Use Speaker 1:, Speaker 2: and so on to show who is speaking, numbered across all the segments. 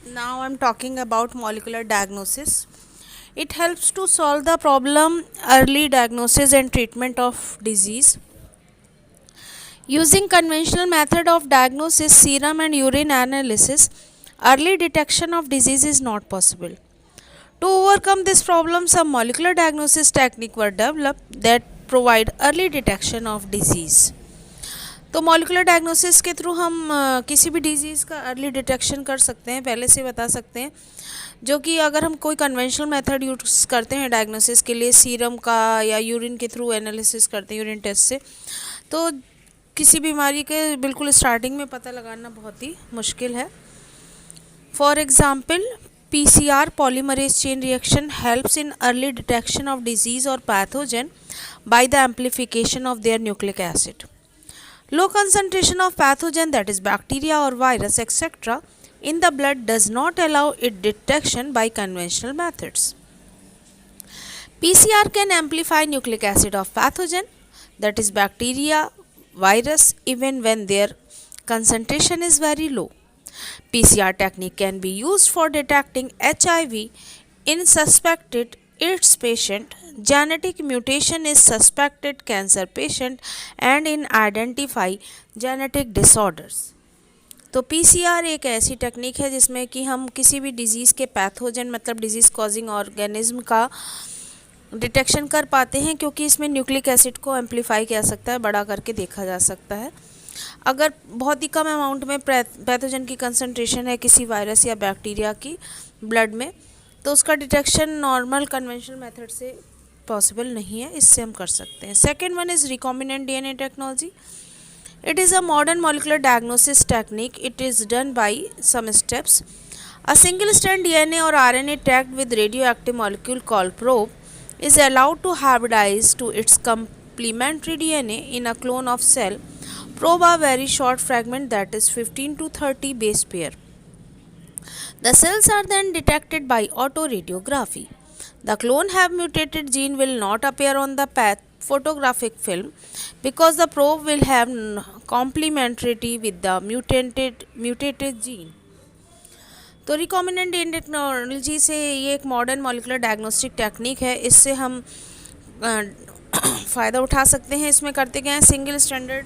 Speaker 1: Now I'm talking about molecular diagnosis. It helps to solve the problem early diagnosis and treatment of disease. Using conventional method of diagnosis, serum and urine analysis, early detection of disease is not possible. To overcome this problem, some molecular diagnosis technique were developed that provide early detection of disease. तो molecular diagnosis के through हम किसी भी disease का early detection कर सकते हैं, पहले से बता सकते हैं, जो कि अगर हम कोई कन्वेंशनल मेथड यूज़ करते हैं डायग्नोसिस के लिए, सीरम का या यूरिन के थ्रू एनालिसिस करते हैं यूरिन टेस्ट से, तो किसी बीमारी के बिल्कुल स्टार्टिंग में पता लगाना बहुत ही मुश्किल है. For example, PCR polymerase chain reaction helps in early detection of disease or pathogen by the amplification of their nucleic acid. Low concentration of pathogen, that is bacteria or virus etc. in the blood does not allow its detection by conventional methods. PCR can amplify nucleic acid of pathogen, that is bacteria, virus, even when their concentration is very low. PCR technique can be used for detecting HIV in suspected AIDS patient, genetic mutation is suspected cancer patient and in identify genetic disorders. तो PCR एक ऐसी technique है जिसमें कि हम किसी भी disease के पैथोजन मतलब डिजीज़ कॉजिंग ऑर्गेनिज्म का डिटेक्शन कर पाते हैं, क्योंकि इसमें न्यूक्लिक एसिड को एम्पलीफाई किया सकता है, बड़ा करके देखा जा सकता है. अगर बहुत ही कम अमाउंट में पैथोजन की कंसंट्रेशन है किसी वायरस या बैक्टीरिया की ब्लड में, तो उसका डिटेक्शन नॉर्मल कन्वेंशनल मेथड से पॉसिबल नहीं है, इससे हम कर सकते हैं. Second one is recombinant DNA technology. It is a modern molecular diagnosis technique. It is done by some steps. A single strand DNA or RNA tagged with radioactive molecule called probe is allowed to hybridize to its complementary DNA in a clone of cell. Probe a very short fragment, that is 15 to 30 base pair. The cells are then detected by autoradiography. The clone have mutated gene will not appear on the photographic film because the probe will have complementarity with the mutated gene. तो recombinant DNA technology से ये एक modern molecular diagnostic technique है. इससे हम फ़ायदा उठा सकते हैं. इसमें करते क्या हैं, सिंगल स्टैंडर्ड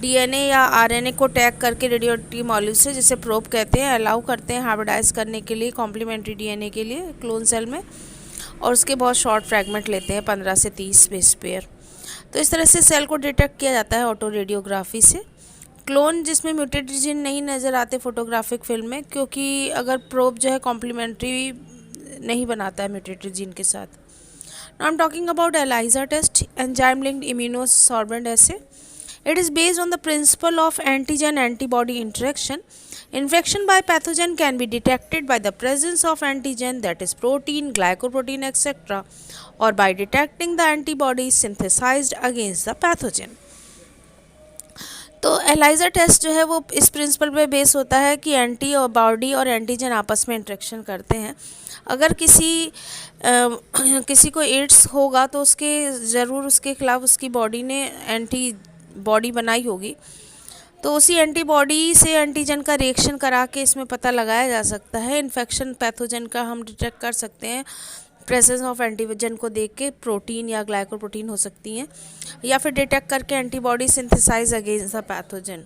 Speaker 1: DNA या RNA को टैग करके रेडियोएक्टिव मॉलिक्यूल से, जिसे प्रोब कहते हैं, अलाउ करते हैं हाइब्रिडाइज करने के लिए कॉम्प्लीमेंट्री DNA के लिए क्लोन सेल में, और उसके बहुत शॉर्ट फ्रैगमेंट लेते हैं 15 से 30 बेस पेयर. तो इस तरह से सेल को डिटेक्ट किया जाता है ऑटो रेडियोग्राफी से. क्लोन जिसमें म्यूटेटेड जीन नहीं नज़र आते फोटोग्राफिक फिल्म में, क्योंकि अगर प्रोब जो है कॉम्प्लीमेंट्री नहीं बनाता है म्यूटेटेड जीन के साथ. Now I am talking about ELISA test, enzyme linked immunosorbent assay. It is based on the principle of antigen-antibody interaction. Infection by pathogen can be detected by the presence of antigen, that is protein, glycoprotein etc., or by detecting the antibodies synthesized against the pathogen. तो ELISA test जो है वो इस principal पे base होता है कि antibody और एंटीजन आपस में इंटरेक्शन करते हैं. अगर किसी को एड्स होगा तो उसके ज़रूर उसके खिलाफ उसकी बॉडी ने एंटीबॉडी बनाई होगी, तो उसी एंटीबॉडी से एंटीजन का रिएक्शन करा के इसमें पता लगाया जा सकता है. इन्फेक्शन पैथोजन का हम डिटेक्ट कर सकते हैं प्रेजेंस ऑफ एंटीजन को देख के. प्रोटीन या ग्लाइकोप्रोटीन हो सकती हैं, या फिर डिटेक्ट करके antibody synthesise against the pathogen,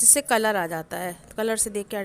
Speaker 1: जिससे कलर आ जाता है, कलर से देख के